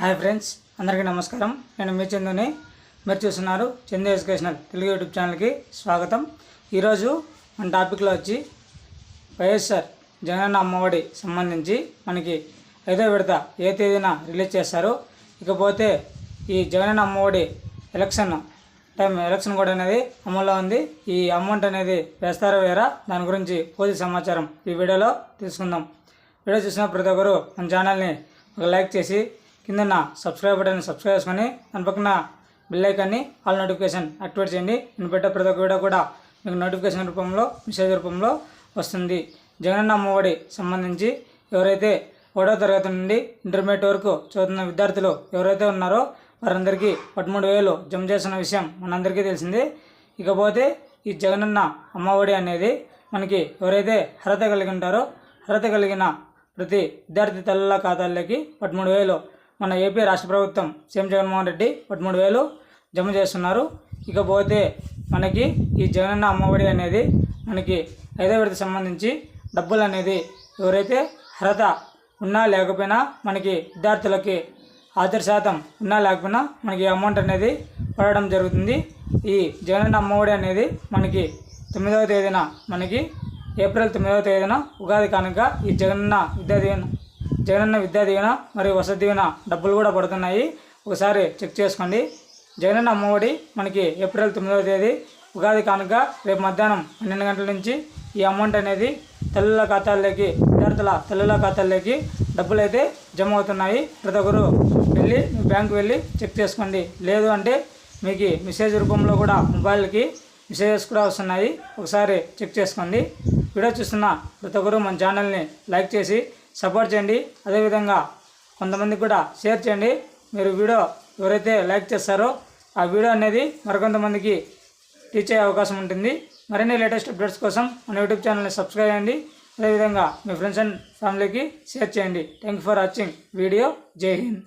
Hi friends, అందరికీ నమస్కారం. నేను మీ చందుని. మీరు చూస్తున్నారు చందు ఎడ్యుకేషనల్ తెలుగు యూట్యూబ్ ఛానల్కి స్వాగతం. ఈరోజు మన టాపిక్లో వచ్చి వైఎస్ఆర్ జగనన్న అమ్మఒడి సంబంధించి మనకి 5వ విడత ఏ తేదీన రిలీజ్ చేస్తారు, ఇకపోతే ఈ జగనన్న అమ్మఒడి ఎలక్షన్ కూడా అనేది అమల్లో ఉంది. ఈ అమౌంట్ అనేది వేస్తారో వేరా, దాని గురించి పూర్తి సమాచారం ఈ వీడియోలో తెలుసుకుందాం. వీడియో చూసిన ప్రతి ఒక్కరు మన ఛానల్ని ఒక లైక్ చేసి కింద సబ్స్క్రైబ్ బటన్ సబ్స్క్రైబ్ చేసుకొని దాని పక్కన బెల్ ఐకాన్ని ఆల్ నోటిఫికేషన్ యాక్టివేట్ చేయండి. నేను పెట్టే ప్రతి ఒక్క వీడియో కూడా మీకు నోటిఫికేషన్ రూపంలో, మెసేజ్ రూపంలో వస్తుంది. జగనన్న అమ్మఒడి సంబంధించి ఎవరైతే 1వ తరగతి నుండి ఇంటర్మీడియట్ వరకు చదువుతున్న విద్యార్థులు ఎవరైతే ఉన్నారో వారందరికీ 13,000 జమ చేస్తున్న విషయం మనందరికీ తెలిసిందే. ఇకపోతే ఈ జగనన్న అమ్మఒడి అనేది మనకి ఎవరైతే అర్హత కలిగి ఉంటారో అర్హత కలిగిన ప్రతి విద్యార్థి తల్లుల ఖాతాల్లోకి 13,000 మన ఏపీ రాష్ట్ర ప్రభుత్వం సీఎం జగన్మోహన్ రెడ్డి 13,000 జమ చేస్తున్నారు. ఇకపోతే మనకి ఈ జగనన్న అమ్మఒడి అనేది మనకి 5వ విడత సంబంధించి డబ్బులు అనేది ఎవరైతే అర్హత ఉన్నా లేకపోయినా మనకి విద్యార్థులకి హాజరు శాతం ఉన్నా లేకపోయినా మనకి అమౌంట్ అనేది పడడం జరుగుతుంది. ఈ జగనన్న అమ్మఒడి అనేది మనకి 9వ తేదీన మనకి ఏప్రిల్ 9వ తేదీన ఉగాది కానుక ఈ జగనన్న విద్యా దీవెన మరియు వసతి దీవెన డబ్బులు కూడా పడుతున్నాయి. ఒకసారి చెక్ చేసుకోండి. జగనన్న అమ్మఒడి మనకి ఏప్రిల్ 9వ తేదీ ఉగాది కానుక రేపు మధ్యాహ్నం 12 గంటల నుంచి ఈ అమౌంట్ అనేది తల్లుల ఖాతాల్లోకి, విద్యార్థుల తల్లుల ఖాతాల్లోకి డబ్బులు అయితే జమ అవుతున్నాయి. ప్రతి ఒక్కరు వెళ్ళి బ్యాంకు వెళ్ళి చెక్ చేసుకోండి. లేదు అంటే మీకు మెసేజ్ రూపంలో కూడా మొబైల్కి మెసేజెస్ కూడా వస్తున్నాయి. ఒకసారి చెక్ చేసుకోండి. వీడియో చూస్తున్న ప్రతి ఒక్కరు మన ఛానల్ని లైక్ చేసి సపోర్ట్ చేయండి. అదేవిధంగా కొంతమందికి కూడా షేర్ చేయండి. మీరు వీడియో ఎవరైతే లైక్ చేస్తారో ఆ వీడియో అనేది మరికొంతమందికి రీచ్ అయ్యే అవకాశం ఉంటుంది. మరిన్ని లేటెస్ట్ అప్డేట్స్ కోసం మన యూట్యూబ్ ఛానల్ని సబ్స్క్రైబ్ చేయండి. అదేవిధంగా మీ ఫ్రెండ్స్ అండ్ ఫ్యామిలీకి షేర్ చేయండి. Thank you for watching video. జై హింద్.